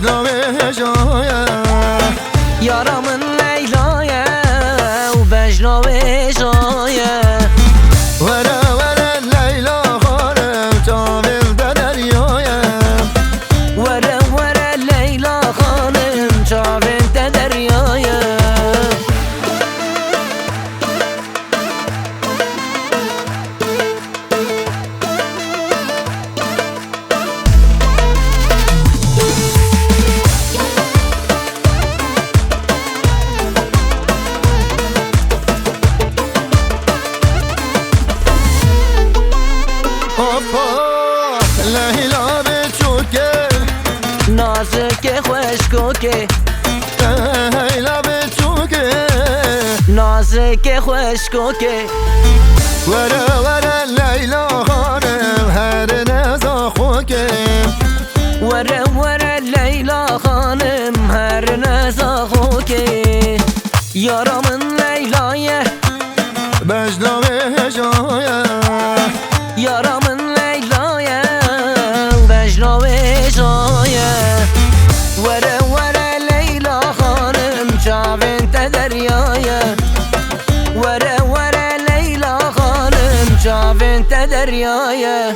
بجنو جایا یارمن لیلایه و بجنو جایا ورا ورا لیلا خانم چاویل در دریایا ورا ورا لیلا خانم چاویل در دریایا لیلا بچوکه نازک خوشگوکه لیلا بچوکه نازک خوشگوکه ورا ورا لیلا خانم هر نزا خوکه ورا ورا لیلا خانم هر نزا خوکه یارمن لیلایه بجنو جایا یارمن لیلایه بجنو جایا ورا ورا لیلا خانم چاوین تا دریایه ورا ورا لیلا خانم چاوین تا دریایه